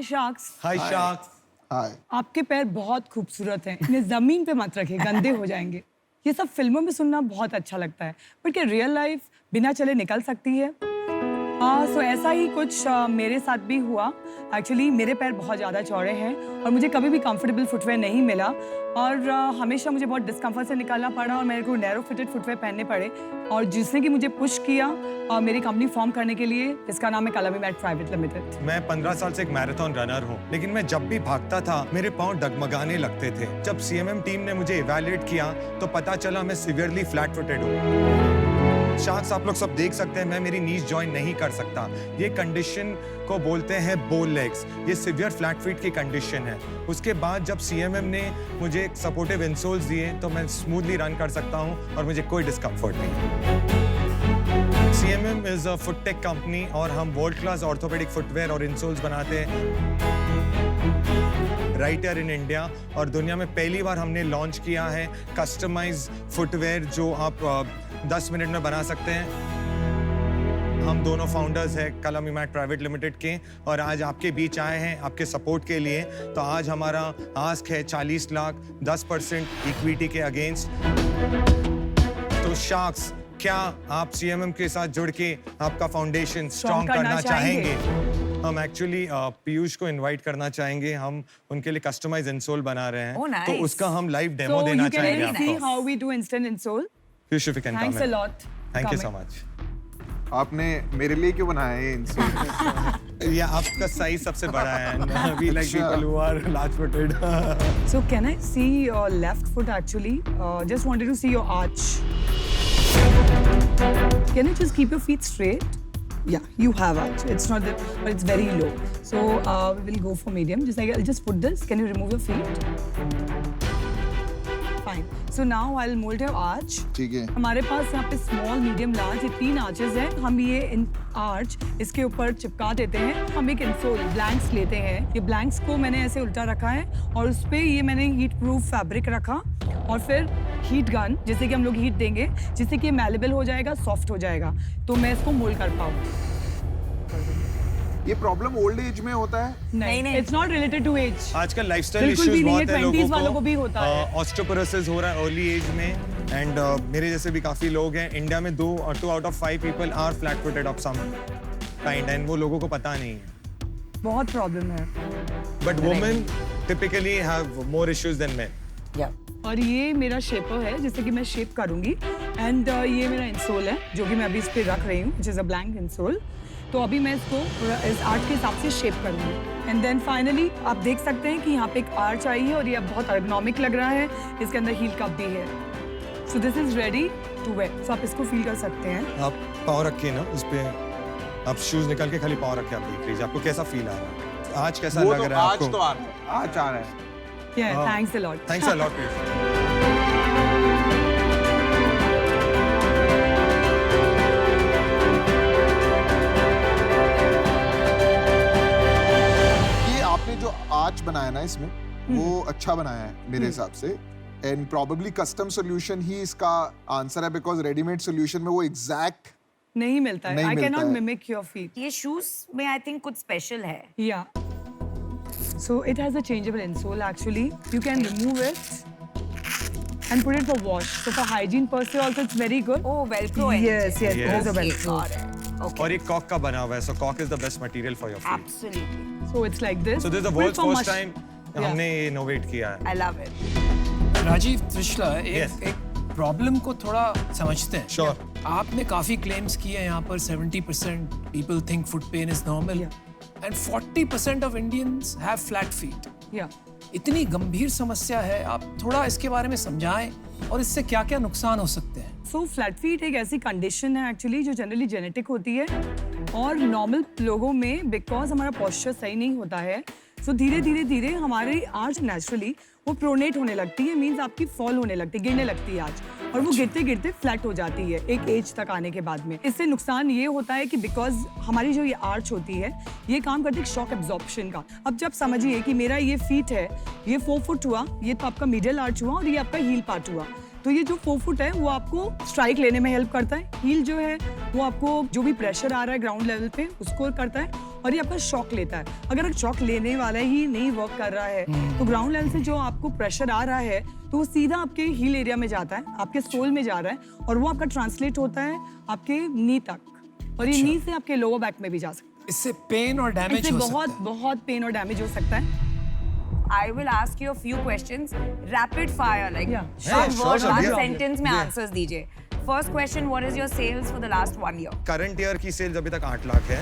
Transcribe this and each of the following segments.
Sharks. हाय sharks. हाय। आपके पैर बहुत खूबसूरत हैं, इन्हें जमीन पे मत रखिए, गंदे हो जाएंगे। ये सब फिल्मों में सुनना बहुत अच्छा लगता है, बट क्या रियल लाइफ बिना चले निकल सकती है? सो ऐसा ही कुछ मेरे साथ भी हुआ। एक्चुअली मेरे पैर बहुत ज़्यादा चौड़े हैं और मुझे कभी भी कंफर्टेबल फुटवेयर नहीं मिला और हमेशा मुझे बहुत डिस्कम्फर्ट से निकालना पड़ा और मेरे को नैरो फिटेड फुटवेयर पहनने पड़े और जिसने कि मुझे पुश किया मेरी कंपनी फॉर्म करने के लिए, जिसका नाम है कलामी मैट प्राइवेट लिमिटेड। मैं 15 साल से एक मैराथन रनर हूँ, लेकिन मैं जब भी भागता था मेरे पाँव डगमगाने लगते थे। जब सीएमएम टीम ने मुझे इवैल्यूएट किया तो पता चला मैं सीवियरली फ्लैट फुटेड हूँ। शार्क्स, आप लोग सब देख सकते हैं मैं मेरी नीज जॉइन नहीं कर सकता। ये कंडीशन को बोलते हैं बोल लेग्स। ये सिवियर फ्लैट फीट की कंडीशन है। उसके बाद जब सीएमएम ने मुझे सपोर्टिव इंसोल्स दिए तो मैं स्मूथली रन कर सकता हूँ और मुझे कोई डिस्कम्फर्ट नहीं। CMM is a foot tech company और हम वर्ल्ड क्लास ऑर्थोपेडिक फुटवेयर और इंसोल्स बनाते हैं राइटर इन इंडिया, और दुनिया में पहली बार हमने लॉन्च किया है कस्टमाइज फुटवेयर जो आप 10 मिनट में बना सकते हैं। हम दोनों फाउंडर्स हैं कलामी मैट प्राइवेट लिमिटेड के और आज आपके बीच आए हैं आपके सपोर्ट के लिए। तो आज हमारा आस्क है 40 लाख 10% इक्विटी के अगेंस्ट। तो शार्क्स, क्या आप सीएमएम के साथ जुड़ के आपका फाउंडेशन स्ट्रॉन्ग करना चाहेंगे? हम एक्चुअली पीयूष को इनवाइट करना चाहेंगे। हम उनके लिए कस्टमाइज इंसोल बना रहे हैं। nice. तो उसका हम लाइव डेमो देना चाहेंगे आपको। See आपको। how we do instant insole. Piyush, if you can come Thanks a in. lot. Thank you so Coming. much. आपने मेरे लिए क्यों बनाया है इंसोल? ये आपका साइज सबसे बड़ा है। We like people who are large footed. So can I see your left foot actually? Just wanted to see your arch. Can you just keep your feet straight? Yeah, you have arch. It's not that, but it's very low. So we will go for medium. Just like I'll just put this. Can you remove your feet? Fine. So now I'll mold your arch. ठीक है। हमारे पास यहाँ पे small, medium, large ये 3 arches हैं। हम ये arch इसके ऊपर चिपका देते हैं। हम एक इंसोल ब्लैंक्स लेते हैं। ये ब्लैंक्स को मैंने ऐसे उल्टा रखा है और उस पे ये मैंने हीट प्रूफ फैब्रिक रखा और फिर हीट गन, जैसे कि हम लोग हीट देंगे जिससे कि मैलेबल हो जाएगा, सॉफ्ट हो जाएगा, तो मैं इसको मोल्ड कर पाऊँ। ये प्रॉब्लम ओल्ड एज में होता है? नहीं, it's not related to age. आजकल लाइफस्टाइल बिल्कुल इश्यूज भी नहीं है, बहुत है 20s वालों लोगों को भी होता है। ऑस्टियोपोरोसिस हो रहा है अर्ली एज में एंड मेरे जैसे भी काफी लोग हैं। इंडिया में 2 out of 5 people are flat footed of some kind and वो लोगों को पता नहीं है। बहुत प्रॉब्लम है। But women typically have more issues than men. और ये मेरा शेपर है जिससे कि मैं शेप करूंगी एंड ये मेरा इंसोल है जो कि मैं अभी इस पे रख रही हूँ, which is a blank insole। तो अभी मैं इसको इस आर्ट के हिसाब से शेप करूंगी एंड देन फाइनली आप देख सकते हैं कि यहाँ पे एक आर्च आई है और ये बहुत एर्गोनॉमिक लग रहा है। इसके अंदर हील कप भी है। So this is ready to wear. So आप इसको फील कर सकते हैं। आप पाँव रखिए ना इस पे, आप शूज निकाल के खाली पाँव रख के आप देख लीजिए आपको कैसा फील आ रहा है। आज कैसा लग रहा है आपको? आज आ रहा है। Yeah, thanks a lot. Thanks a lot, Piyush. ये आपने जो आर्च बनाया ना इसमें वो अच्छा बनाया है मेरे हिसाब से एंड प्रोबेबली कस्टम सॉल्यूशन ही इसका आंसर है बिकॉज रेडीमेड सॉल्यूशन में वो एग्जैक्ट नहीं मिलता है। नहीं I मिलता cannot है। mimic your feet. ये शूज में आई थिंक कुछ स्पेशल है। Yeah. So it has a changeable insole actually. You can remove it and put it for wash. So for hygiene per se also it's very good. Oh, velcro है। Yes, yes, Yes. it is a Okay, velcro. got it. Okay. और ये Kock का बना हुआ है, so कॉक is the best material for your feet. Absolutely. So it's like this. So this is the Put it world's for first mush- time Yeah. हमने ये innovate किया है। I love it. Rajiv Trishla, Yes. एक प्रॉब्लम को थोड़ा समझते हैं। Sure. आपने काफी क्लेम्स किए हैं यहाँ पर 70% people think foot pain is normal and 40% of Indians have flat feet. Yeah. इतनी गंभीर समस्या है, आप थोड़ा इसके बारे में समझाएं और इससे क्या-क्या नुकसान हो सकते हैं। So flat feet एक ऐसी कंडीशन है एक्चुअली जो जनरली जेनेटिक होती है और नॉर्मल लोगों में बिकॉज हमारा पोस्चर सही नहीं होता है सो धीरे धीरे हमारी आर्च नेचुरली वो प्रोनेट होने लगती है, मीन्स आपकी फॉल होने लगती है, गिरने लगती है आर्च और वो गिरते गिरते फ्लैट हो जाती है एक एज तक आने के बाद में। इससे नुकसान ये होता है कि बिकॉज हमारी जो ये आर्च होती है ये काम करती है शॉक एब्जॉर्प्शन का। अब जब समझिए कि मेरा ये फीट है, ये 4 फुट हुआ, ये तो आपका मिडियल आर्च हुआ और ये आपका हील पार्ट हुआ, तो ये जो 4 फुट है वो आपको स्ट्राइक लेने में हेल्प करता है। हील जो है वो आपको जो भी प्रेशर आ रहा है ग्राउंड लेवल पे उसको करता है और ये आपका शॉक लेता है। अगर शॉक लेने वाला ही नहीं वर्क कर रहा है तो ग्राउंड लेवल से जो आपको प्रेशर आ रहा है तो वो सीधा आपके हील एरिया में जाता है, आपके सोल में जा रहा है और वो आपका ट्रांसलेट होता है आपके नी तक और ये नी से आपके लोअर बैक में भी जा सकता है। इससे पेन और डैमेज इससे हो सकता बहुत है। बहुत पेन और डैमेज हो सकता है। I will ask you a few questions, rapid fire, like Yeah. one sure, word, sure, one yeah. sentence में answers दीजिए. First question, what is your sales for the last 1 year? Current year की sales अभी तक 8 लाख है।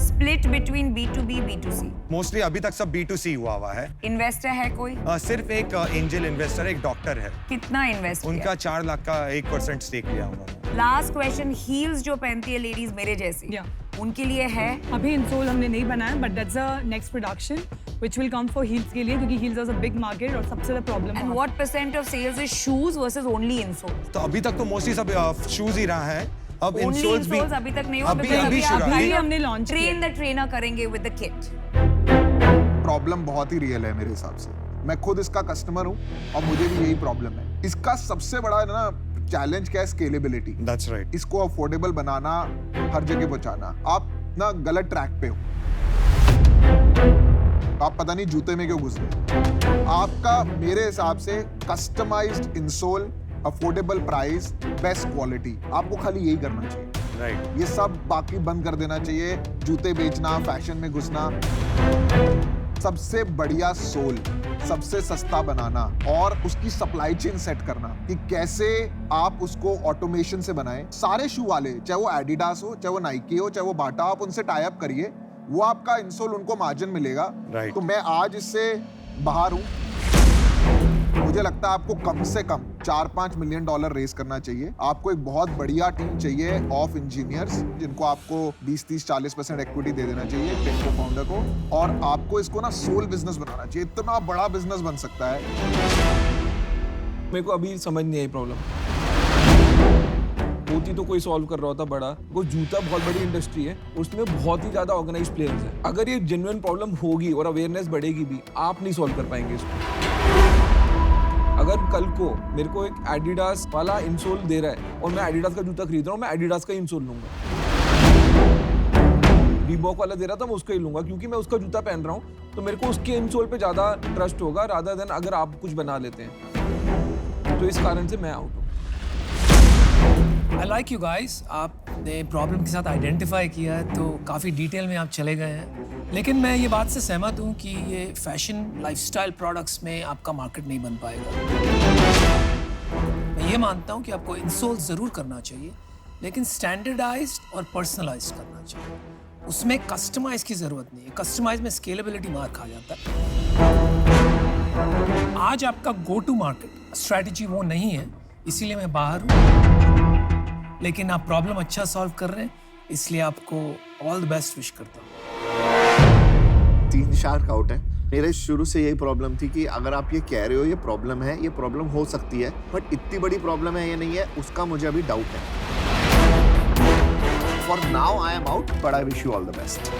Split between B2B, B2C. Mostly अभी तक सब B2C हुआ है। Investor है कोई? सिर्फ एक एंजल इन्वेस्टर, एक डॉक्टर है, कितना invest किया? उनका 4 लाख का 1% स्टेक लिया उन्होंने। Last question, heels जो पहनती है ladies मेरे जैसी, Yeah. उनके लिए है? अभी इंसोल हमने नहीं बनाया but that's a next production which will come for heels के लिए क्योंकि heels is a big market और सबसे ज्यादा problem And what percent of sales is shoes versus only insoles? तो अभी तक तो मोस्टली सब शूज ही रहा है। अब Only इंसोल्स भी insoles अभी तक नहीं हुआ अभी because अभी आप शुरू अभी है। हमने लॉन्च train the trainer करेंगे with the kit. प्रॉब्लम बहुत ही रियल है मेरे हिसाब से। मैं खुद इसका कस्टमर हूँ और मुझे भी यही प्रॉब्लम है। इसका सबसे बड़ा ना चैलेंज क्या है? स्केलेबिलिटी। That's right. इसको अफोर्डेबल बनाना, हर जगह पहुंचाना। आप ना गलत ट्रैक पे हो, आप पता नहीं जूते में क्यों घुस गए। आपका मेरे हिसाब से customised insole, affordable price, best quality, आपको खाली यही करना चाहिए। राइट। ये सब बाकी बंद कर देना चाहिए। जूते बेचना, फैशन में घुसना। सबसे बढ़िया सोल, सबसे सस्ता बनाना और उसकी सप्लाई चेन सेट करना कि कैसे आप उसको ऑटोमेशन से बनाएं। सारे शू वाले, चाहे वो एडिडास हो, चाहे वो नाइकी हो, चाहे वो बाटा, आप उनसे टाई अप करिए, वो आपका इंसोल उनको मार्जिन मिलेगा। Right. तो मैं आज इससे बाहर हूं। मुझे लगता है आपको कम से कम $4-5 मिलियन रेस करना चाहिए। आपको एक बहुत बढ़िया टीम चाहिए ऑफ इंजीनियर्स जिनको आपको 20-30-40% इक्विटी दे देना चाहिए टेक्को फाउंडर को, और आपको इसको ना सोल बिजनेस बनाना चाहिए। इतना बड़ा बिजनेस बन सकता है। मेरे को अभी समझ नहीं आई प्रॉब्लम। होती तो कोई सॉल्व कर रहा होता बड़ा। वो जूता बहुत बड़ी इंडस्ट्री है, उसमें बहुत ही ज्यादा ऑर्गेनाइज्ड प्लेयर्स हैं। अगर ये जेन्युइन प्रॉब्लम होगी और अवेयरनेस बढ़ेगी भी, आप नहीं सॉल्व कर पाएंगे इसको। अगर कल को मेरे को एक एडिडास वाला इंसोल दे रहा है और मैं एडिडास का जूता खरीद रहा हूँ, मैं एडिडास का इंसोल लूंगा। रीबॉक वाला दे रहा था, मैं उसका ही लूंगा क्योंकि मैं उसका जूता पहन रहा हूँ, तो मेरे को उसके इंसोल पे ज्यादा ट्रस्ट होगा रादर देन अगर आप कुछ बना लेते हैं। तो इस कारण से मैं आउट हूँ। I like you guys. आपने प्रॉब्लम के साथ आइडेंटिफाई किया है तो काफ़ी डिटेल में आप चले गए हैं, लेकिन मैं ये बात से सहमत हूँ कि ये फैशन लाइफस्टाइल प्रोडक्ट्स में आपका मार्केट नहीं बन पाएगा। मैं ये मानता हूँ कि आपको इंसोल ज़रूर करना चाहिए, लेकिन स्टैंडर्डाइज्ड और पर्सनलाइज्ड करना चाहिए। उसमें कस्टमाइज की ज़रूरत नहीं है। कस्टमाइज में स्केलेबिलिटी मार खा जाता है। आज आपका गो टू मार्केट स्ट्रैटेजी वो नहीं है, इसीलिए मैं बाहर हूँ, लेकिन आप प्रॉब्लम अच्छा सॉल्व कर रहे हैं, इसलिए आपको ऑल द बेस्ट विश करता हूँ। 3 शार्क आउट है। मेरे शुरू से यही प्रॉब्लम थी कि अगर आप ये कह रहे हो ये प्रॉब्लम है, ये प्रॉब्लम हो सकती है, बट इतनी बड़ी प्रॉब्लम है या नहीं है उसका मुझे अभी डाउट है। For now I am out, but I wish you all the best.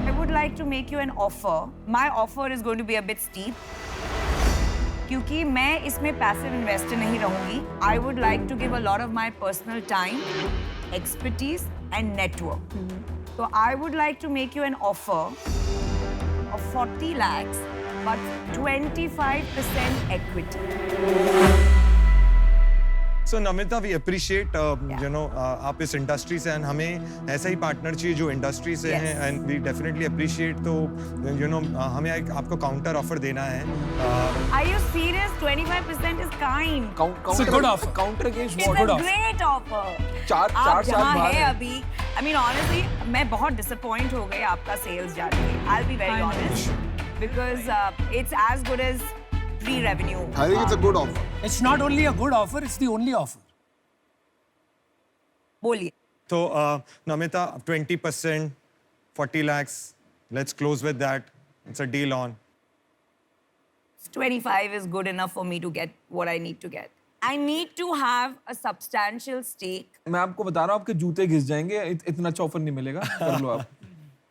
I would like to make you an offer. My offer is going to be a bit steep. क्योंकि मैं इसमें पैसिव इन्वेस्टर नहीं रहूंगी। I would like to give a lot of my personal time, expertise and network. So I would like to make you an offer of 40 lakhs but 25% equity. So Namita, we appreciate you know आप इस industry से हैं, हमें ऐसा ही partner चाहिए जो industry से Yes. हैं, एंड वी डेफिनेटली अप्रिशिएट। तो यू नो हमें एक आपको काउंटर ऑफर देना है। Are you serious? 25% is kind. It's a good offer. Counter against It's what? a offer. great offer. चार आप साल जहाँ बाद है है। अभी, I mean honestly, मैं बहुत disappoint हो गई आपका sales जाके। I'll be very honest, because it's as good as pre-revenue. I think it's a good offer. It's not only a good offer, it's the only offer. बोलिए। तो Namita, 20%, 40 lakhs, let's close with that. It's a deal on. 25 is good enough for me to get what I need to get. I need to have a substantial stake. मैं आपको बता रहा हूँ आपके जूते घिस जाएंगे, इतना अच्छा ऑफर नहीं मिलेगा। कर लो आप।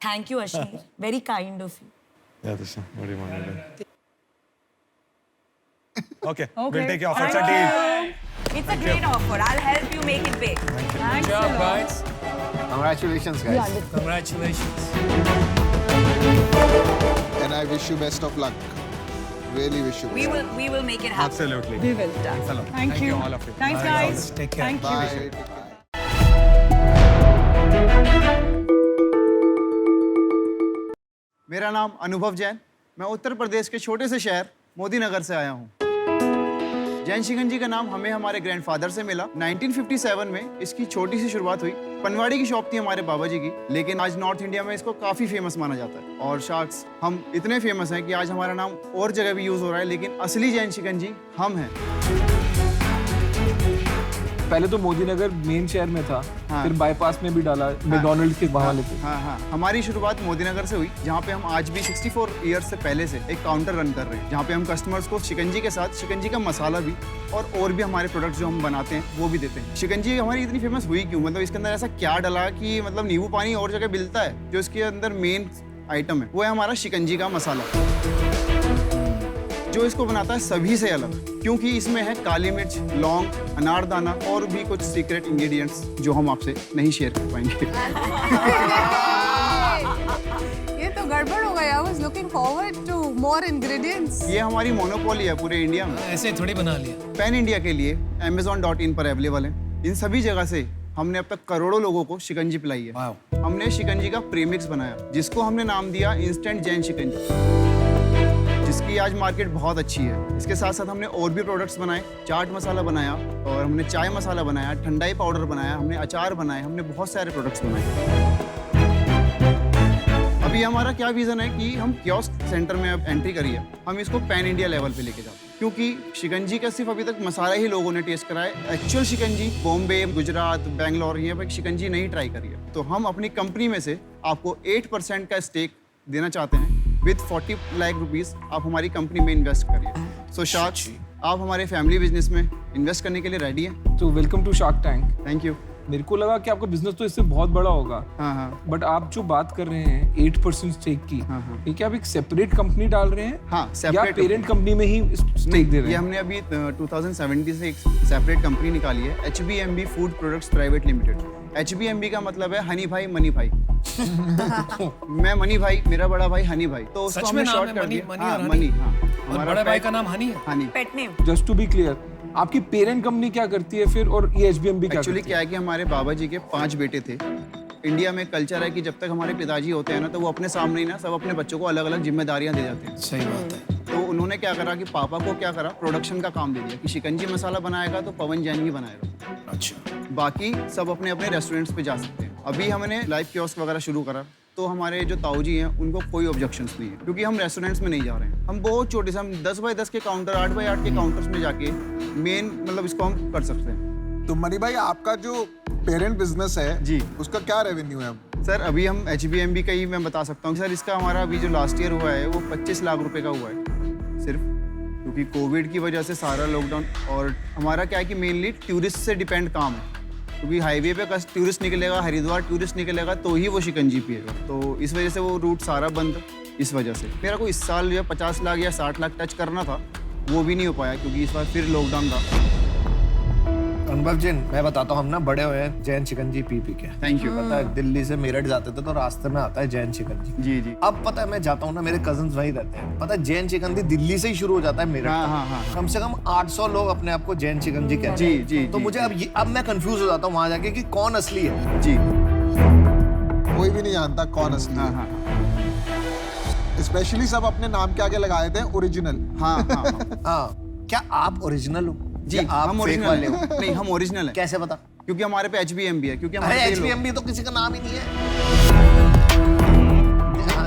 Thank you, Ashneer. Very kind of you. Yeah, this what do you want to do? Okay, Okay. we'll take your offer. It's a Thank deal. you. It's a great offer. I'll help you make it big. Thanks Good a job, lot. guys. Congratulations, guys. Congratulations. And I wish you best of luck. Really wish you. We will make it happen. Absolutely. We will. Thanks a lot. Thank you. all of you. Thanks, Bye, guys. guys. Take care. Thank you. Bye. Take care. मेरा नाम अनुभव जैन। मैं उत्तर प्रदेश के छोटे से शहर मोदी नगर से आया हूँ। जैन शिकंजी का नाम हमें हमारे ग्रैंडफादर से मिला। 1957 में इसकी छोटी सी शुरुआत हुई। पनवाड़ी की शॉप थी हमारे बाबा जी की, लेकिन आज नॉर्थ इंडिया में इसको काफ़ी फेमस माना जाता है। और शार्क्स हम इतने फेमस हैं कि आज हमारा नाम और जगह भी यूज़ हो रहा है, लेकिन असली जैन शिकंजी हम हैं। पहले तो मोदी नगर मेन शहर में था, हाँ। फिर बाईपास में भी डाला, मैकडॉनल्ड्स के वहाँ लेते। हाँ हाँ, हमारी शुरुआत मोदी नगर से हुई, जहाँ पे हम आज भी 64 ईयर्स से पहले से एक काउंटर रन कर रहे हैं, जहाँ पे हम कस्टमर्स को शिकंजी के साथ शिकंजी का मसाला भी और भी हमारे प्रोडक्ट्स जो हम बनाते हैं वो भी देते हैं। शिकंजी हमारी इतनी फेमस हुई क्यों? मतलब इसके अंदर ऐसा क्या डला कि मतलब नींबू पानी और जगह मिलता है, जो इसके अंदर मेन आइटम है वो है हमारा शिकंजी का मसाला, जो इसको बनाता है सभी से अलग, क्योंकि इसमें है काली मिर्च, लौंग, अनारदाना और भी कुछ सीक्रेट इंग्रेडिएंट्स जो हम आपसे नहीं शेयर कर पाएंगे। ये तो गड़बड़ हो गया। I was looking forward to more ingredients. ये हमारी मोनोपोली है पूरे इंडिया में। ऐसे थोड़ी बना लिया। पैन इंडिया के लिए Amazon.in पर अवेलेबल है। इन सभी जगह से हमने अब तक करोड़ों लोगों को शिकंजी पिलाई है। हमने शिकंजी का प्रीमिक्स बनाया, जिसको हमने नाम दिया इंस्टेंट जैन शिकंजी, जिसकी आज मार्केट बहुत अच्छी है। इसके साथ साथ हमने और भी प्रोडक्ट्स बनाए, चाट मसाला बनाया और हमने चाय मसाला बनाया, ठंडाई पाउडर बनाया, हमने अचार बनाए, हमने बहुत सारे प्रोडक्ट्स बनाए। अभी हमारा क्या विजन है कि हम कियोस्क सेंटर में अब एंट्री करिए, हम इसको पैन इंडिया लेवल पे लेके जाते हैं, क्योंकि शिकंजी का सिर्फ अभी तक मसाला ही लोगों ने टेस्ट करा है। एक्चुअल शिकंजी बॉम्बे, गुजरात, बेंगलोर ये पर शिकंजी नहीं ट्राई करी है। तो हम अपनी कंपनी में से आपको 8% का स्टेक देना चाहते हैं। विद 40 लाख रुपीस आप हमारी कंपनी में इन्वेस्ट करिए। सो शार्क, आप हमारे फैमिली बिजनेस में इन्वेस्ट करने के लिए रेडी हैं? तो welcome to Shark Tank. Thank you. मेरे को लगा कि आपका बिजनेस तो इससे बहुत बड़ा होगा, हाँ हाँ बट आप जो बात कर रहे हैं 8% स्टेक की, हाँ, हाँ। ये क्या आप एक सेपरेट कंपनी डाल रहे हैं? हाँ, या सेपरेट पेरेंट कंपनी में ही स्टेक दे रहे ये हैं? हमने अभी 2017 से एक सेपरेट कंपनी निकाली है, HBMB food products private limited. HBMB का मतलब है हनी भाई मनी भाई। मैं मनी भाई, मेरा बड़ा भाई हनी भाई, तो उसको सच हमने में नाम शॉर्ट है कर मनी- दिया। मनी हाँ, और हनी? मनी, हाँ। और हमारा बड़े भाई पेट- का नाम हनी है? Honey. Pet name. Just to be clear, आपकी पेरेंट कंपनी क्या करती है फिर, और ये HBMB क्या एक्चुअली करती क्या है कि हमारे बाबा जी के 5 बेटे थे। इंडिया में कल्चर है कि जब तक हमारे पिताजी होते हैं ना, तो वो अपने सामने ही ना सब अपने बच्चों को अलग अलग जिम्मेदारियां दे जाते हैं। सही बात है। तो उन्होंने क्या करा कि पापा को क्या करा, प्रोडक्शन का काम दे दिया कि शिकंजी मसाला बनाएगा तो पवन जैन ही बनाएगा, अच्छा, बाकी सब अपने अपने रेस्टोरेंट्स पे जा सकते हैं। अभी हमने लाइव कियोस्क वगैरह शुरू करा, तो हमारे जो ताऊजी हैं उनको कोई ऑब्जेक्शंस नहीं है, क्योंकि हम रेस्टोरेंट्स में नहीं जा रहे हैं। हम बहुत छोटे से, हम 10 बाय 10 के काउंटर, 8 बाय 8 के काउंटर्स में जाके मेन मतलब इसको हम कर सकते हैं। तो मनी भाई, आपका जो पेरेंट बिजनेस है जी, उसका क्या रेवेन्यू है? सर अभी हम HBMB का ही मैं बता सकता हूँ सर, इसका हमारा अभी जो लास्ट ईयर हुआ है वो 25 लाख रुपए का हुआ है सिर्फ, क्योंकि कोविड की वजह से सारा लॉकडाउन, और हमारा क्या है कि मेनली टूरिस्ट से डिपेंड काम है, क्योंकि हाईवे पे टूरिस्ट निकलेगा, हरिद्वार टूरिस्ट निकलेगा तो ही वो शिकंजी पिएगा, तो इस वजह से वो रूट सारा बंद। इस वजह से मेरा को इस साल जो 50 लाख या 60 लाख टच करना था, वो भी नहीं हो पाया, क्योंकि इस बार फिर लॉकडाउन था। अनुभव जैन, मैं बताता हूँ, हम ना बड़े हुए हैं जैन शिकंजी पी के। Thank you. पता है, दिल्ली से मेरठ जाते थे तो रास्ते में आता है जैन शिकंजी। जी जी। अब पता है, मैं जाता हूँ ना, मेरे कजन्स वहीं रहते हैं, पता है जैन शिकंजी दिल्ली से ही शुरू हो जाता है मेरठ हाँ, तक। हाँ, हाँ, हाँ। कम से कम 800 लोग अपने आप को जैन शिकंजी कहते हैं। जी, जी, तो जी, मुझे अब मैं कंफ्यूज हो जाता हूँ वहां जाके कि कौन असली है। जी, कोई भी नहीं जानता कौन असली हाँ है। हाँ स्पेशली सब अपने नाम के आगे लगाए थे ओरिजिनल। हाँ हाँ हाँ। हाँ, क्या आप ओरिजिनल हो? जी, या आप हम फेक ओरिजिनल वाले हो? हैं। नहीं, हम ओरिजिनल हैं। कैसे पता? क्योंकि हमारे पे HBMB है, क्योंकि अरे हमारे पे लोग- HBMB तो किसी का नाम ही नहीं है।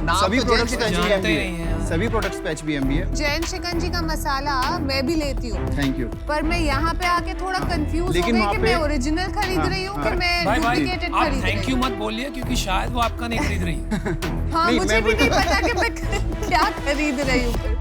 नाम सभी तो प्रोडक्ट्स पे जैन HBMB जानते ही नहीं है, हैं। सभी प्रोडक्ट्स पे HBMB है। जैन शिकंजी का मसाला मैं भी लेती हूँ, थैंक यू। पर मैं यहाँ पे आके थोड़ा कंफ्यूज हो लेकिन गई वहाँ कि पे- मैं ओरिजिनल खरीद हाँ, रही हूँ हाँ। कि मैं भाई भाई डुप्लीकेटेड आप खरीद थैंक रही यू हूँ। मत बोलिए, क्योंकि शायद वो आपका नहीं खरीद रही है। हाँ, नहीं, मुझे मैं भी नहीं बोलता- पता कि मैं क्या खरीद रही हूँ फिर।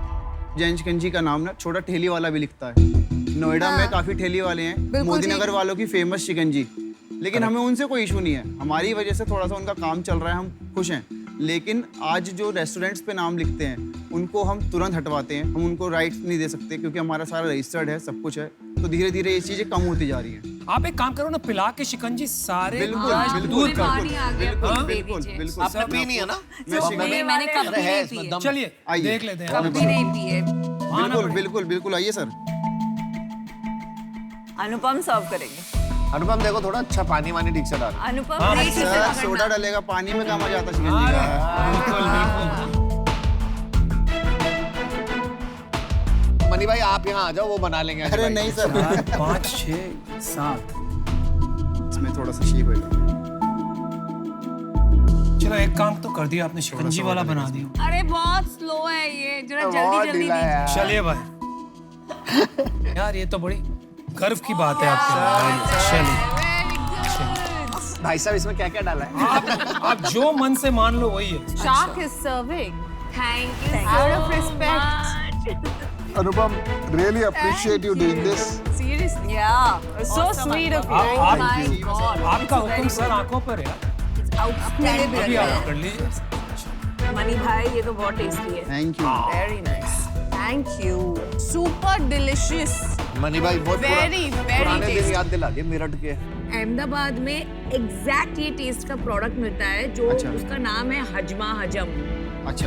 जैन शिकंजी का नाम ना छोटा ठेली वाला भी लिखता है। नोएडा हाँ। में काफी ठेली वाले हैं, बिल्कुल मोदी ठीक। नगर वालों की फेमस शिकंजी, लेकिन हमें उनसे कोई इशू नहीं है। हमारी वजह से थोड़ा सा उनका काम चल रहा है, हम खुश हैं। लेकिन आज जो रेस्टोरेंट्स पे नाम लिखते हैं उनको हम तुरंत हटवाते हैं। हम उनको राइट्स नहीं दे सकते क्योंकि हमारा सारा रजिस्टर्ड है, सब कुछ है। तो धीरे धीरे ये चीजें कम होती जा रही हैं। आप एक काम करो ना, पिला के शिकंजी सारे बिल्कुल, गुजारिश बिल्कुल, दूर कर पानी आ गया हाँ? baby बिल्कुल जी। बिल्कुल। आपने पी नहीं है ना? मैंने कभी नहीं पी है। चलिए आइए। देख लेते हैं। कभी नहीं पी है। बिल्कुल बिल्कुल बिल्कुल, आइए सर। अनुपम सर्व करेंगे। अनुपम देखो थोड़ा अच्छा पानी वानी ठीक से डाल। अनुपम हाँ, नहीं सर सोडा डालेगा, पानी में काम आ जाता शिकंजी का। बिल्कुल बिल्कुल। मनी भाई आप यहाँ आ जाओ, वो बना लेंगे। अरे नहीं सर, 5 6 7। इसमें थोड़ा सा शेप है। चलो एक काम तो कर दिया आपने, शिकंजी वाला बना दिया। अरे बहुत स्लो है ये, जरा बहुत जल्दी जल्दी ढीला है दीजिए। यार। चलिए भाई यार, ये तो बड़ी गर्व की बात है आपके। चलिए भाई साहब इसमें क्या क्या डाला है? आप जो मन से मान लो वही है। Shark is serving. Thank you Out so of respect. much. Anupam, really appreciate you doing this. Seriously. Yeah, So sweet of you. आप- my God. आपका हुक्म सर आंखों पर यार। Outstanding. अभी आप कर लीजिए। मनी भाई ये तो बहुत टेस्टी है। Thank you. Very nice. Thank you. Super delicious. Money भाई बहुत Very, very पुराने दिन tasty. याद दिला दिए मेरठ के। अहमदाबाद में एग्जैक्ट ये टेस्ट का प्रोडक्ट मिलता है जो अच्छा। उसका नाम है हजमा हजम। अच्छा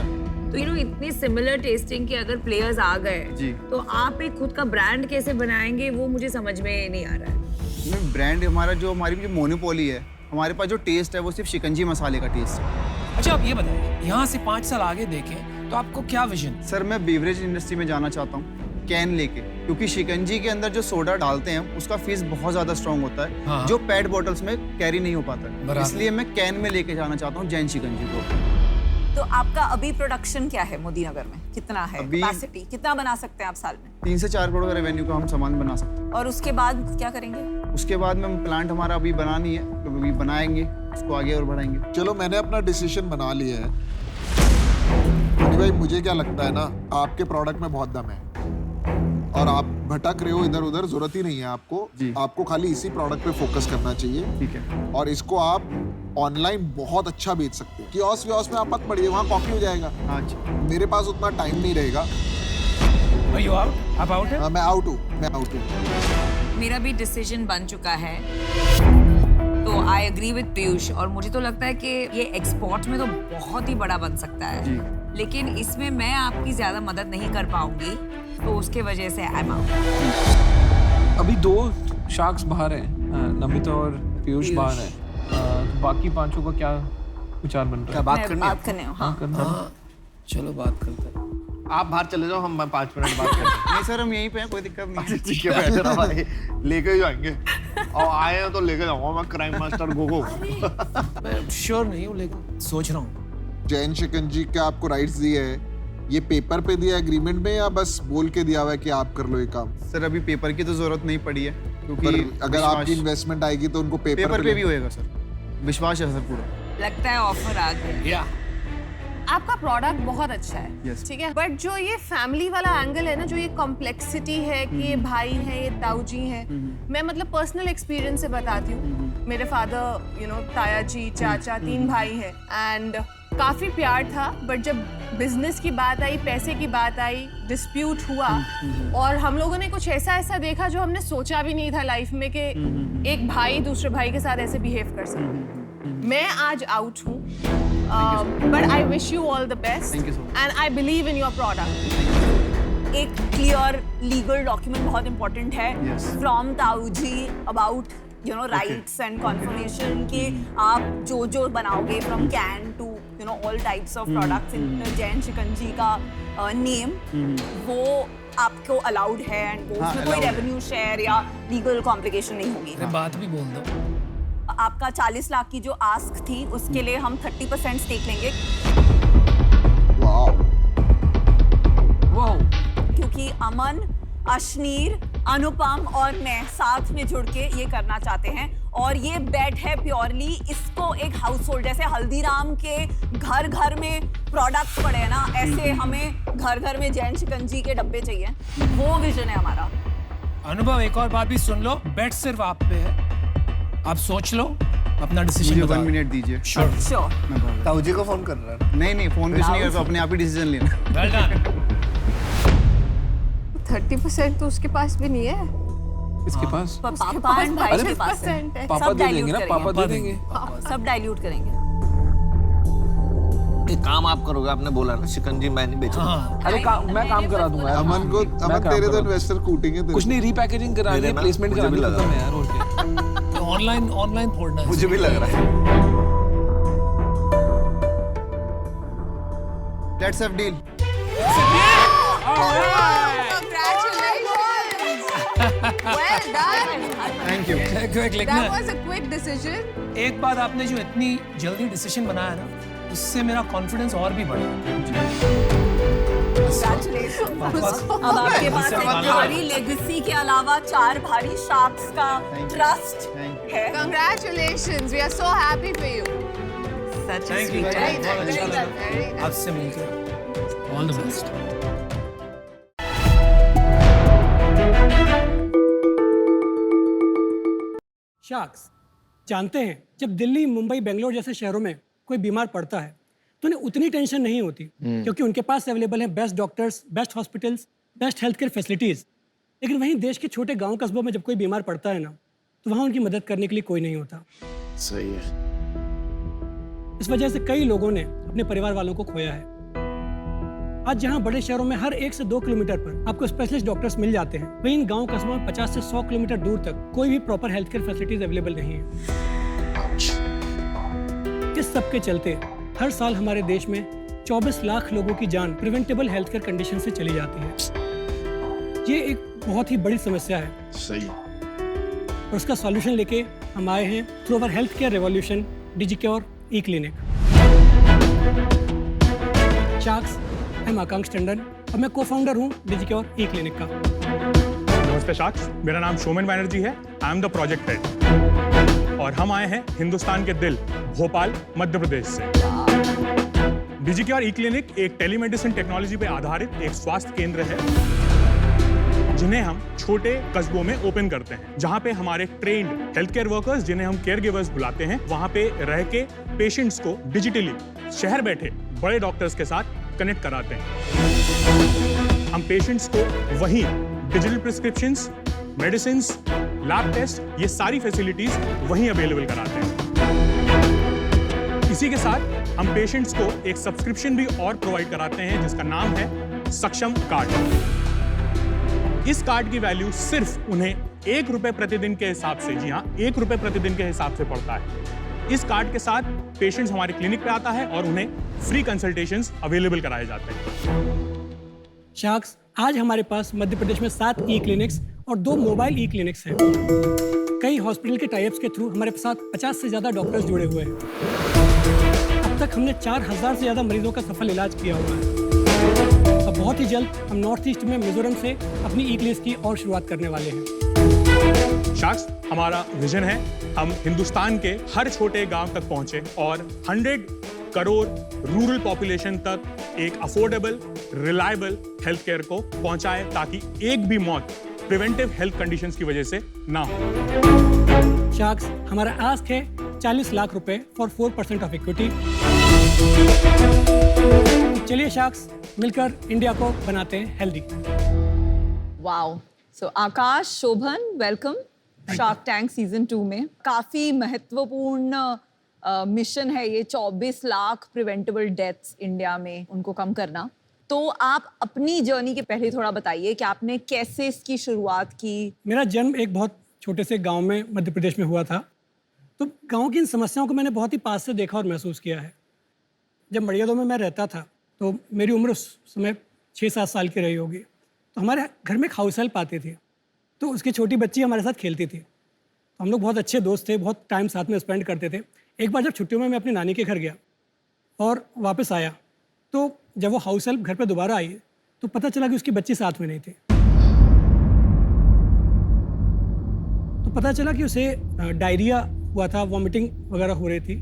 तो यू नो इतनी सिमिलर टेस्टिंग के अगर प्लेयर्स आ गए जी। तो आप एक खुद का ब्रांड कैसे बनाएंगे वो मुझे समझ में नहीं आ रहा है। ब्रांड हमारा जो हमारी जो मोनोपोली है, हमारे पास जो टेस्ट है वो सिर्फ शिकंजी मसाले का टेस्ट है। अच्छा आप ये बताइए, यहाँ से 5 साल आगे देखें तो आपको क्या विजन? सर मैं बेवरेज इंडस्ट्री में जाना चाहता हूँ कैन लेके, क्योंकि शिकंजी के अंदर जो सोडा डालते हैं उसका फीस बहुत ज्यादा स्ट्रांग होता है हाँ। जो पैड बॉटल्स में कैरी नहीं हो पाता है। बराबर। इसलिए मैं कैन में लेके जाना चाहता हूँ जैन शिकंजी को। तो आपका अभी प्रोडक्शन क्या है मोदी नगर में, कितना है अभी- कैपेसिटी, कितना बना सकते हैं आप साल में? 3 से 4 करोड़ का रेवेन्यू का हम सामान बना सकते हैं। और उसके बाद क्या करेंगे? उसके बाद में प्लांट हमारा अभी बना नहीं है, तो अभी बनाएंगे, उसको आगे और बढ़ाएंगे। चलो मैंने अपना डिसीजन बना लिया है। मनी भाई मुझे क्या लगता है ना, आपके प्रोडक्ट में बहुत दम है और आप भटक रहे हो इधर उधर, जरूरत ही नहीं है आपको। जी। आपको खाली इसी प्रोडक्ट पे फोकस करना चाहिए ठीक है। और इसको आप ऑनलाइन बहुत अच्छा बेच सकते हो। कियोस्क व्योस्क में आप मत पड़िए, वहाँ कॉपी हो जाएगा। हाँ जी। मेरे पास उतना टाइम नहीं रहेगा। Are you out? आप आउट है? हाँ, मैं आउट हूँ। मेरा भी डिसीजन बन चुका है, तो आई एग्री विद पीयूष। और मुझे तो लगता है कि ये एक्सपोर्ट में तो बहुत ही बड़ा बन सकता है, जी। लेकिन इसमें मैं आपकी ज्यादा मदद नहीं कर पाऊंगी, तो उसके वजह से आई एम आउट। अभी 2 शार्क्स बाहर हैं, नमिता और पीयूष बाहर हैं। तो बाकी 5 का क्या विचार बन रहा है? बात करनी है? बात करने हो, हाँ। करना है। हाँ चलो बात करते हैं। आप बाहर चले जाओ, हम 5 मिनट बात करते हैं। नहीं सर हम यहीं पे हैं, कोई दिक्कत नहीं है। ठीक है बैठे रहो भाई, लेके ही जाएंगे और आए हैं तो लेके जाऊंगा मैं क्राइम मास्टर गोगो। मैं श्योर नहीं हूँ लेकिन सोच रहा हूँ। जैन शिकंजी के आपको राइट्स दिए है, ये पेपर पे दिया एग्रीमेंट में या बस बोल के दिया हुआ है कि आप कर लो ये काम? सर अभी पेपर की तो जरूरत नहीं पड़ी है, क्योंकि पर अगर विश्वास- आपकी इन्वेस्टमेंट आएगी तो उनको पेपर पे भी होएगा सर, विश्वास है सर पूरा। लगता है ऑफर आ गया। या आपका प्रोडक्ट बहुत अच्छा है, Yes. ठीक है, बट जो ये फैमिली वाला एंगल है ना, जो ये कॉम्प्लेक्सिटी है कि ये भाई है, ये ताऊजी है, मैं मतलब पर्सनल एक्सपीरियंस से बताती हूँ। मेरे फादर यू नो ताया जी, चाचा, 3 भाई हैं एंड काफ़ी प्यार था, बट जब बिजनेस की बात आई, पैसे की बात आई, डिस्प्यूट हुआ और हम लोगों ने कुछ ऐसा देखा जो हमने सोचा भी नहीं था लाइफ में कि एक भाई दूसरे भाई के साथ ऐसे बिहेव कर सकता। मैं आज आउट हूँ, but I wish you all the best Thank you so much. And I believe in your product. एक क्लियर लीगल डॉक्यूमेंट बहुत इंपॉर्टेंट है Yes. फ्रॉम ताऊजी about you know rights and confirmation कि आप जो बनाओगे from can to you know all types of products in Jain shikanji का name वो आपको अलाउड है एंड वो हाँ, उसमें कोई allowed है। रेवेन्यू शेयर या लीगल कॉम्प्लिकेशन नहीं होगी। अरे बात भी बोल दो। आपका 40 लाख की जो आस्क थी उसके लिए हम 30% स्टेक लेंगे, वाओ। क्योंकि अमन, अश्नीर, अनुपम और मैं साथ में जुड़ के ये करना चाहते हैं और ये बेट है प्योरली इसको एक हाउस होल्ड, जैसे हल्दीराम के घर घर में प्रोडक्ट्स पड़े हैं ना, ऐसे हमें घर घर में जैन शिकंजी के डब्बे चाहिए, वो विजन है हमारा। अनुभव एक और बात भी सुन लो, बेट सिर्फ आप पे है, आप सोच लो अपना डिसीजन मुझे बता 1 मिनट दीजिए। Sure sure. मैं भाग रहा ताऊजी को फोन कर रहा है हूं। नहीं फोन कुछ नहीं करता, अपने आप ही डिसीजन लेना। वेल डन 30% तो उसके पास भी नहीं है। इसके पास पापा एंड भाई के पास है। 50% है। पापा सब दे देंगे dilute ना, पापा दे करेंगे। देंगे। सब डाइल्यूट करेंगे। एक काम आप करोगे, आपने बोला ना शिकंजी मैं नहीं बेचूंगा। हाँ अरे मैं काम करा दूंगा यार। अमन को, मैं अमन काम तेरे तो करा इन्वेस्टर कूटेंगे तेरे कुछ नहीं, रीपैकेजिंग करानी मेरे है, ना, प्लेसमेंट मुझे भी करानी लगा। खत्म है यार, और क्या। ऑनलाइन फोड़ना है। मुझे भी लग रहा है। Let's have deal. Well done. Thank you. Quick That लिखना was a quick decision. एक बात आपने जो इतनी जल्दी डिसीजन बनाया ना, उससे मेरा कॉन्फिडेंस और भी बढ़ा। अब आपके पास एक भारी लेगेसी के अलावा 4 भारी शार्क्स का ट्रस्ट है। Congratulations. We are so happy for you. Such a Thank you. sweet Very बहुत nice. अच्छा Very लगा। good. Very nice. आपसे मिलकर ऑल द बेस्ट। शार्क्स जानते हैं, जब दिल्ली, मुंबई, बेंगलोर जैसे शहरों में कोई बीमार पड़ता है तो उन्हें उतनी टेंशन नहीं होती, क्योंकि उनके पास अवेलेबल हैं best doctors, best hospitals, best health care facilities. लेकिन वहीं देश के छोटे गांव कस्बों में जब कोई बीमार पड़ता है ना, तो वहाँ उनकी मदद करने के लिए कोई नहीं होता। सही है। इस वजह से कई लोगों ने अपने परिवार वालों को खोया है। आज जहां बड़े शहरों में हर 1 से 2 किलोमीटर पर आपको स्पेशलिस्ट डॉक्टर्स मिल जाते हैं, वहीं इन गांव कस्बों में 50 से 100 किलोमीटर दूर तक कोई भी proper health care facilities available नहीं है। इस सब के चलते हर साल हमारे देश में 24 लाख लोगों की जान प्रिवेंटेबल हेल्थ केयर कंडीशन से चली जाती है। ये एक बहुत ही बड़ी समस्या है सही। और उसका सॉल्यूशन लेके हम आए हैं through our health care revolution, Digicure E clinic. Sharks, I am Aakanksh Tandon और मैं को फाउंडर हूँ डिजिक्योर ई क्लिनिक का। नमस्ते शार्क्स, मेरा नाम शोमन बैनर्जी है। I am the project head और हम आए हैं हिंदुस्तान के दिल भोपाल मध्य प्रदेश से। डिजिक्योर ई क्लिनिक एक टेलीमेडिसिन टेक्नोलॉजी पे आधारित एक स्वास्थ्य केंद्र है, जिन्हें हम छोटे कस्बों में ओपन करते हैं, जहां पे हमारे ट्रेन्ड हेल्थ केयर वर्कर्स, जिन्हें हम केयर गिवर्स बुलाते हैं, वहां पे रह के पेशेंट्स को डिजिटली शहर बैठे बड़े डॉक्टर्स के साथ कनेक्ट कराते हैं। हम पेशेंट्स को वहीं digital prescriptions, medicines, lab test, ये सारी फैसिलिटीज वहीं अवेलेबल कराते हैं। इसी के साथ हम पेशेंट्स को एक सब्सक्रिप्शन भी और प्रोवाइड कराते हैं, जिसका नाम है सक्षम कार्ड। इस कार्ड की वैल्यू सिर्फ उन्हें ₹1 प्रतिदिन के हिसाब से, जी हाँ, ₹1 प्रतिदिन के हिसाब से पड़ता है। इस कार्ड के साथ पेशेंट्स हमारे क्लिनिक पे आता है और उन्हें फ्री कंसल्टेशंस अवेलेबल कराए जाते हैं। शार्क्स, आज हमारे पास मध्य प्रदेश में 7 ई क्लिनिक्स और 2 मोबाइल ई क्लिनिक्स हैं। कई हॉस्पिटल के टाइप्स के थ्रू हमारे साथ 50 से ज़्यादा डॉक्टर्स जुड़े हुए हैं। अब तक हमने 4000 से ज़्यादा मरीजों का सफल इलाज किया हुआ है। अब बहुत ही जल्द हम नॉर्थ ईस्ट में मिजोरम से अपनी ई क्लिनिक्स की और शुरुआत करने वाले हैं। शार्क्स, हमारा विजन है हम हिंदुस्तान के हर छोटे गांव तक पहुंचे और 100 करोड़ रूरल पॉपुलेशन तक एक अफोर्डेबल, रिलायबल हेल्थ केयर को पहुंचाए, ताकि एक भी मौत प्रिवेंटिव हेल्थ कंडीशंस की वजह से ना हो। शार्क्स, हमारा आस्क है 40 लाख रुपए फॉर 4% ऑफ इक्विटी। चलिए शार्क्स, मिलकर इंडिया को बनाते हैं हेल्दी। वाओ, सो आकाश, शोभन, वेलकम शार्क टैंक सीजन 2 में। काफी महत्वपूर्ण मिशन है ये, 24 लाख प्रिवेंटेबल डेथ्स इंडिया में, उनको कम करना। तो आप अपनी जर्नी के पहले थोड़ा बताइए कि आपने कैसे इसकी शुरुआत की। मेरा जन्म एक बहुत छोटे से गांव में मध्य प्रदेश में हुआ था, तो गांव की इन समस्याओं को मैंने बहुत ही पास से देखा और महसूस किया है। जब मड़ियादों में मैं रहता था तो मेरी उम्र उस समय 6-7 साल की रही होगी। तो हमारे घर में एक हाउस हेल्प आती थी, तो उसकी छोटी बच्ची हमारे साथ खेलती थी। हम लोग बहुत अच्छे दोस्त थे, बहुत टाइम साथ में स्पेंड करते थे। एक बार जब छुट्टियों में मैं अपनी नानी के घर गया और वापस आया, तो जब वो हाउस हेल्प घर पे दोबारा आई तो पता चला कि उसकी बच्ची साथ में नहीं थी। तो पता चला कि उसे डायरिया हुआ था, वॉमिटिंग वगैरह हो रही थी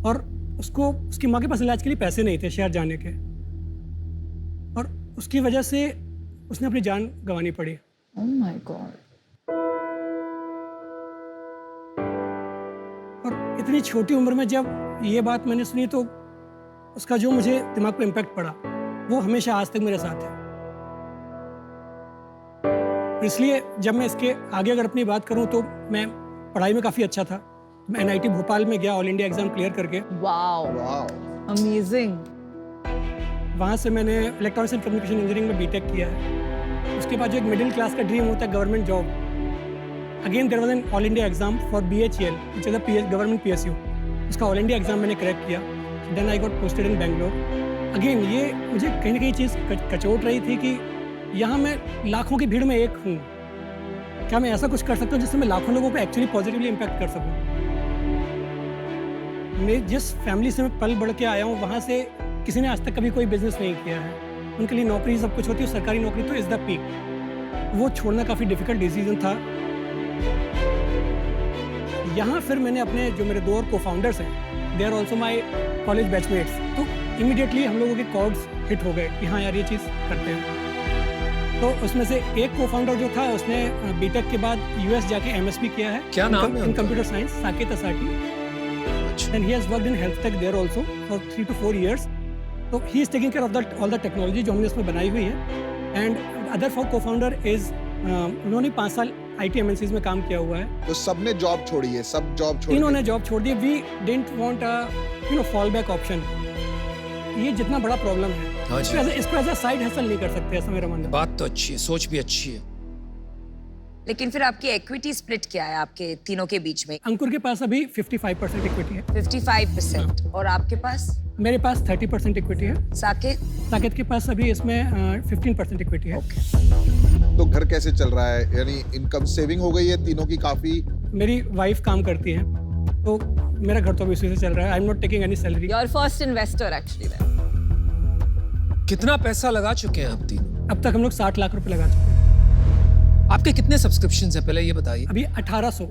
और उसको उसकी माँ के पास इलाज के लिए पैसे नहीं थे शहर जाने के, और उसकी वजह से उसने अपनी जान गंवानी पड़ी। Oh my God. और इतनी छोटी उम्र में जब ये बात मैंने सुनी तो उसका जो मुझे दिमाग पे इम्पैक्ट पड़ा वो हमेशा आज तक मेरे साथ है। इसलिए जब मैं इसके आगे अगर अपनी बात करूं तो मैं पढ़ाई में काफ़ी अच्छा था। मैं NIT भोपाल में गया ऑल इंडिया एग्ज़ाम क्लियर करके। Wow, amazing. वहाँ से मैंने इलेक्ट्रॉनिक्स एंड कम्युनिकेशन इंजीनियरिंग में बीटेक किया है। उसके बाद जो एक मिडिल क्लास का ड्रीम होता है government job, again there was an all India exam for BHEL which is a government PSU। उसका ऑल इंडिया एग्जाम मैंने क्रैक किया। Then I got posted in Bangalore. अगेन ये मुझे कहीं ना कहीं चीज़ कचोट रही थी कि यहाँ मैं लाखों की भीड़ में एक हूँ, क्या मैं ऐसा कुछ कर सकता हूँ जिससे मैं लाखों लोगों को एक्चुअली पॉजिटिवली इम्पैक्ट कर सकूँ। मैं जिस फैमिली से मैं पल बढ़ के आया हूँ वहाँ से किसी ने आज तक कभी कोई बिजनेस नहीं किया है। उनके लिए नौकरी सब कुछ होती है, सरकारी नौकरी तो इज़ द पीक। वो छोड़ना काफ़ी डिफिकल्ट डिसीजन था। यहाँ फिर मैंने अपने जो मेरे 2 और को-फाउंडर्स हैं, they are also my college batchmates, तो इमीडिएटली हम लोगों के कॉर्ड्स हिट हो गए कि हाँ यार ये चीज़ करते हैं। तो उसमें से एक को-फाउंडर जो था उसने बीटेक के बाद US जाके MSc किया है। क्या नाम है इन computer science, Saket Asati. And he has worked in health tech there also for 3 to 4 years. So he is taking care of all the technology जो हमने इसमें बनाई हुई है. And other co-founder is उन्होंने 5 साल IT MNCs में काम किया हुआ है। तो सबने जॉब छोड़ी है, सब जॉब छोड़ इन्होंने जॉब छोड़ दी। We didn't want a fallback option. ये जितना बड़ा प्रॉब्लम है, हाँ जी। इसको एज अ साइड हसल नहीं कर सकते, ऐसा मेरा मानना है। बात तो अच्छी है, सोच भी अच्छी है। लेकिन फिर आपकी इक्विटी स्प्लिट क्या है आपके तीनों के बीच में? अंकुर के पास अभी 55% इक्विटी है। 55%। और आपके पास? मेरे पास 30% इक्विटी है। साकेत के पास अभी इसमें 15% इक्विटी है। तो घर कैसे चल रहा है, यानी इनकम सेविंग हो गई है तीनों की काफी? मेरी वाइफ काम करती है तो मेरा घर तो अभी उसी से चल रहा है। I am not taking any salary. Your first investor actually there. कितना पैसा लगा चुके हैं आप तीनों? अब तक हम लोग 60 लाख रुपए लगा चुके हैं। आपके कितने सब्सक्रिप्शंस हैं पहले ये बताइए? अभी 1800।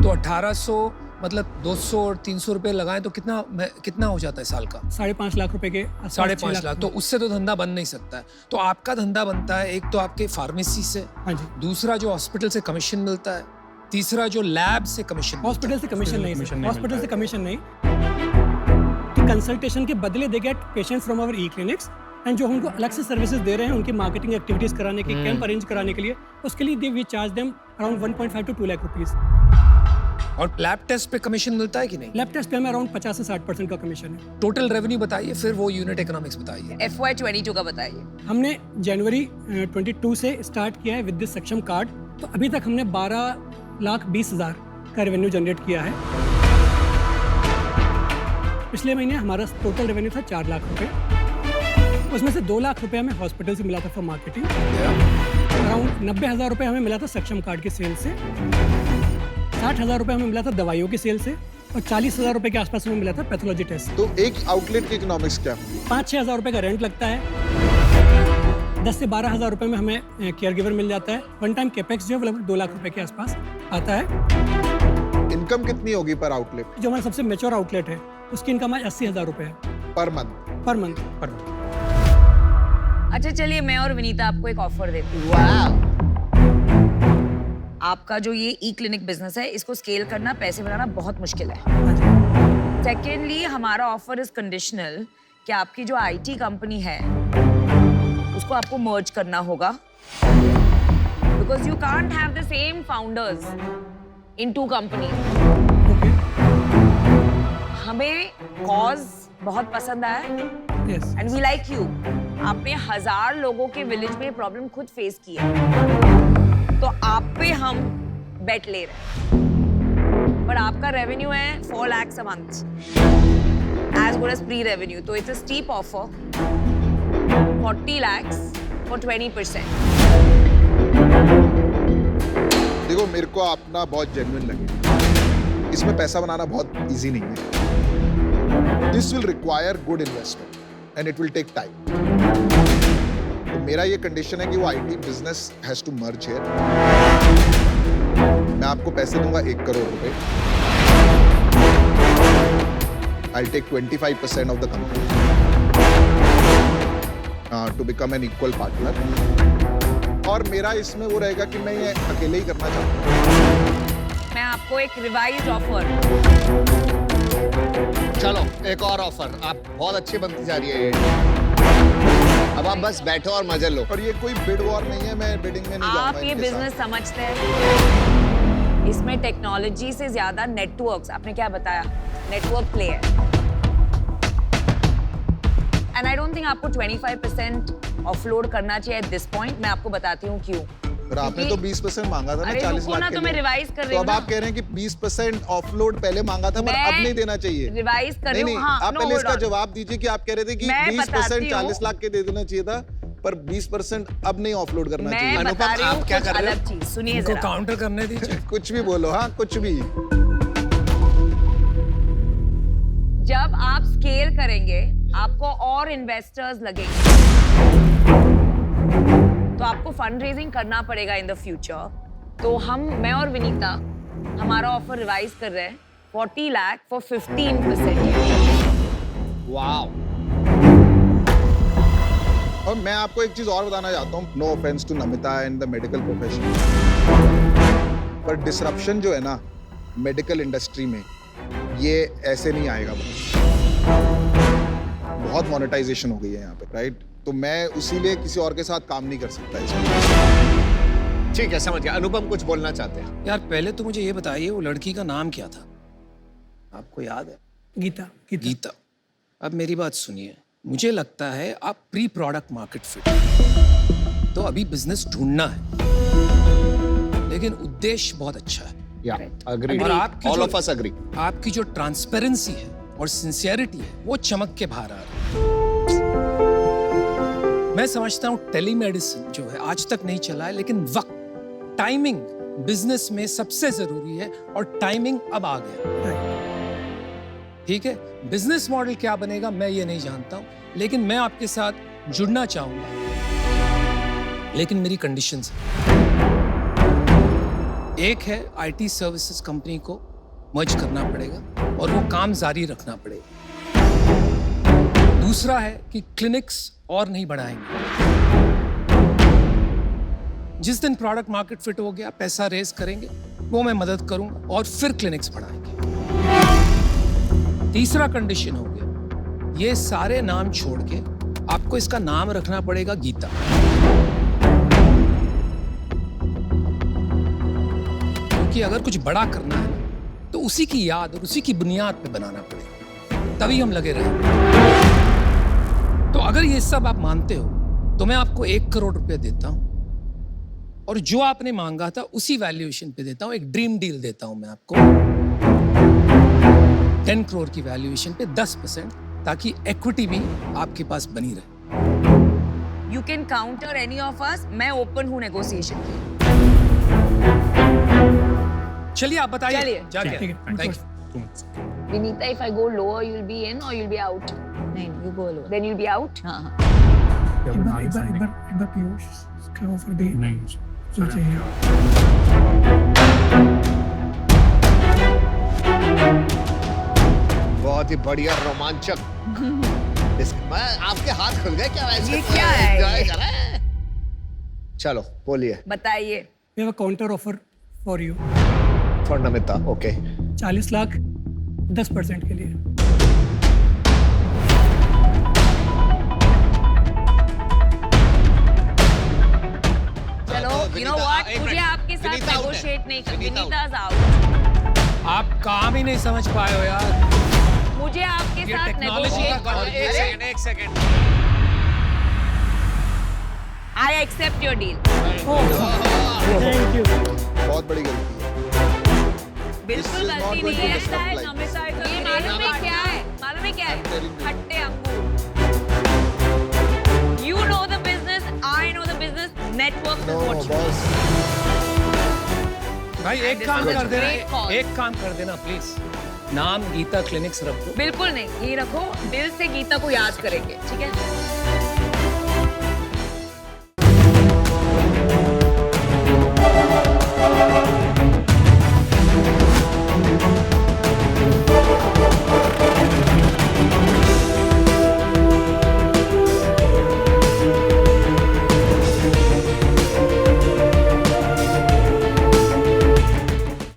तो 1800 मतलब 200 और 300 रुपए लगाएं तो कितना हो जाता है साल का? 5.5 लाख रुपए के। 5.5 लाख। तो उससे तो धंधा बन नहीं सकता है। तो आपका धंधा बनता है एक तो आपके फार्मेसी से, हाँ जी, दूसरा जो हॉस्पिटल से कमीशन मिलता है, तीसरा जो लैब से कमीशन। हॉस्पिटल से कमीशन नहीं, हॉस्पिटल से कमीशन नहीं। तो कंसल्टेशन के बदले they get patients from our e clinics and जो हमको अलग से सर्विसेज दे रहे हैं उनकी मार्केटिंग एक्टिविटीज कराने के, कैंप अरेंज कराने के लिए, उसके लिए we charge them around 1.5 to 2 lakh rupees. और लैब टेस्ट पे कमीशन मिलता है कि नहीं? लैब टेस्ट पे हमें अराउंड 50 से 60% का कमीशन है। टोटल रेवेन्यू बताइए, फिर वो यूनिट इकोनॉमिक्स बताइए। FY 22 का बताइए। हमने जनवरी 22 से स्टार्ट किया है विद दिस सक्षम कार्ड। तो अभी तक हमने 12,20,000 का रेवेन्यू जनरेट किया है। पिछले महीने हमारा टोटल रेवेन्यू था 4 लाख रुपए। उसमें से 2 लाख रुपए हमें हॉस्पिटल से मिला था फॉर मार्केटिंग। अराउंड 90,000 रुपए हमें मिला था सक्षम कार्ड के सेल से। 60,000 रुपए हमें मिला था दवाइयों के सेल से। और 40,000 रुपए के आसपास हमें मिला था पैथोलॉजी टेस्ट। तो एक आउटलेट की इकोनॉमिक्स क्या होगी? 5-6 हज़ार रुपए का रेंट लगता है। 10 से 12,000 रुपए में हमें केयर गिवर मिल जाता है। वन टाइम कैपेक्स जो है लगभग 2 लाख रुपए के आसपास आता है। इनकम कितनी होगी पर आउटलेट? जो हमारा सबसे मैच्योर आउटलेट है उसकी इनकम आज 80,000 रुपए है पर मंथ। अच्छा चलिए, मैं और विनीता आपको एक ऑफर देती हूँ। आपका जो ये ई-क्लिनिक बिजनेस है इसको स्केल करना, पैसे बनाना बहुत मुश्किल है। सेकेंडली हमारा ऑफर इज कंडीशनल कि आपकी जो IT कंपनी है उसको आपको मर्ज करना होगा, because you can't have the same founders in 2 companies. हमें कॉज बहुत पसंद आया एंड वी लाइक यू। आपने 1000 लोगों के विलेज में प्रॉब्लम खुद फेस की है, तो आप पे हम बेट ले रहे हैं। पर आपका रेवेन्यू है 4 lakhs a month, as good as pre-revenue, तो it's a steep offer, 40 lakhs for 20%। देखो मेरे को अपना बहुत जेन्युइन लगे, इसमें पैसा बनाना बहुत इजी नहीं है। This will require good investment and it will take time. तो मेरा ये कंडीशन है कि वो IT business has to merge here. मैं आपको पैसे दूंगा 1 करोड़ रुपए। I'll take 25% of the company to become an equal partner। और मेरा इसमें वो रहेगा कि मैं ये अकेले ही करना चाहता हूँ। मैं आपको एक रिवाइज्ड ऑफर। चलो एक और ऑफर, आप बहुत अच्छी बनती जा रही है ये। अब आप बस बैठो और मजे लो। और ये कोई बिड वॉर नहीं है, मैं बिडिंग में नहीं जाऊंगा आप ये इनके बिजनेस साथ। समझते हैं, इसमें टेक्नोलॉजी से ज्यादा नेटवर्क्स, आपने क्या बताया, नेटवर्क प्ले है। एंड आई डोंट थिंक आपको 25% ऑफलोड करना चाहिए एट दिस पॉइंट। मैं आपको बताती हूँ क्यों। पर आपने तो 20% मांगा था ना, अरे 40 रुको लाख ना, के तो मैं लिए। रिवाइज कर रही तो हूँ अब ना। आप कह रहे हैं कि 20% ऑफलोड पहले मांगा था, पर मैं अब नहीं देना चाहिए। रिवाइज कर रही नहीं, हूँ। हाँ, आप no, पहले hold इसका on. जवाब दीजिए कि आप कह रहे थे कि मैं 20% बताती हूँ। 40 लाख के दे देना चाहिए था, पर 20% अब नहीं ऑफलोड करना चाहिए। मैं बता रही हूँ आप क्या कुछ कर रहे हो? अलग चीज, सुनिए इनको जरा। काउंटर करने दीजिए। कुछ भी बोलो, हाँ कुछ भी। जब आप स्केल करेंगे, आपको और इन्वेस्टर्स लगेंगे, तो आपको फंड रेजिंग करना पड़ेगा इन द फ्यूचर। तो मैं और विनीता हमारा ऑफर रिवाइज कर रहे हैं 40 लाख फॉर 15%। वाओ। और मैं आपको एक चीज और बताना चाहता हूँ, no offence to Namita and the medical profession, पर डिसरप्शन जो है ना मेडिकल इंडस्ट्री में, ये ऐसे नहीं आएगा। बहुत मोनेटाइजेशन हो गई है यहाँ पे, राइट? तो मैं उसीलिए किसी और के साथ काम नहीं कर सकता इसमें। ठीक है, समझ गया। अनुपम कुछ बोलना चाहते हैं। यार पहले तो मुझे ये बताइए, वो लड़की का नाम क्या था, आपको याद है? गीता गीता गीता। अब मेरी बात सुनिए, मुझे लगता है आप प्री प्रोडक्ट मार्केट फिट, तो अभी बिजनेस ढूंढना है, लेकिन उद्देश्य बहुत अच्छा है। या अग्री। और आपकी ऑल जो- ऑफ अस अग्री। आपकी जो ट्रांसपेरेंसी है और सिंसियरिटी है, वो चमक के बाहर आ रही है। मैं समझता हूँ टेलीमेडिसिन जो है आज तक नहीं चला है, लेकिन वक्त, टाइमिंग बिजनेस में सबसे जरूरी है, और टाइमिंग अब आ गया। ठीक है, बिजनेस मॉडल क्या बनेगा मैं ये नहीं जानता हूं, लेकिन मैं आपके साथ जुड़ना चाहूंगा, लेकिन मेरी कंडीशंस हैं। एक है आईटी सर्विसेज कंपनी को मर्ज करना पड़ेगा और वो काम जारी रखना पड़ेगा। दूसरा है कि क्लिनिक्स और नहीं बढ़ाएंगे। जिस दिन प्रोडक्ट मार्केट फिट हो गया, पैसा रेज करेंगे, वो मैं मदद करूंगा और फिर क्लिनिक्स बढ़ाएंगे। तीसरा कंडीशन हो गया, ये सारे नाम छोड़ के आपको इसका नाम रखना पड़ेगा गीता। क्योंकि अगर कुछ बड़ा करना है तो उसी की याद और उसी की बुनियाद पे बनाना पड़ेगा, तभी हम लगे रहेंगे। तो अगर ये सब आप मानते हो तो मैं आपको 1 करोड़ रुपए देता हूं, और जो आपने मांगा था उसी वैल्यूएशन पे देता हूं। एक ड्रीम डील देता हूं मैं आपको 10 करोड़ की वैल्यूएशन पे 10%, ताकि इक्विटी भी आपके पास बनी रहे। You can counter any of us, मैं ओपन हूँ नेगोशिएशन की। चलिए आप बताइए चलिए। जाके। ठीक है, thank you. Vinita, if I go lower, you'll be in or you'll be out? नहीं you go alone. Then you'll be out? हाँ हाँ एक बार पीयूष इसका ऑफर दे जो चाहिए। बहुत ही बढ़िया, रोमांचक। आपके हाथ खुल गए क्या वैसे? ये क्या है Enjoy ये? कर रहे हैं? चलो बोलिए। बताइए। We have a counter offer for you. For Namita, okay. 40 lakh 10% के लिए। चलो, you know what? मुझे आपके साथ विनीता out है। नेगोशिएट नहीं करना। विनीता out। विनीता's out। आप काम ही नहीं समझ पाए हो यार। मुझे आपके ये साथ टेक्नोलॉजी नेगोशिएट। एक second. I accept your deal. Thank you. बहुत बड़ी गलती है। बिल्कुल This is not गलती going नहीं to है। be stuff like नमिता है, ये मालूम है क्या है? मालूम है क्या है? telling you. खट्टे अंगूर। You know the business, I know the business. Network is No, what you boss. भाई एक this काम is a कर great call. देना, एक काम कर देना प्लीज, नाम गीता क्लिनिक्स रख दो। बिल्कुल नहीं, ये रखो, दिल से गीता को याद करेंगे, ठीक है?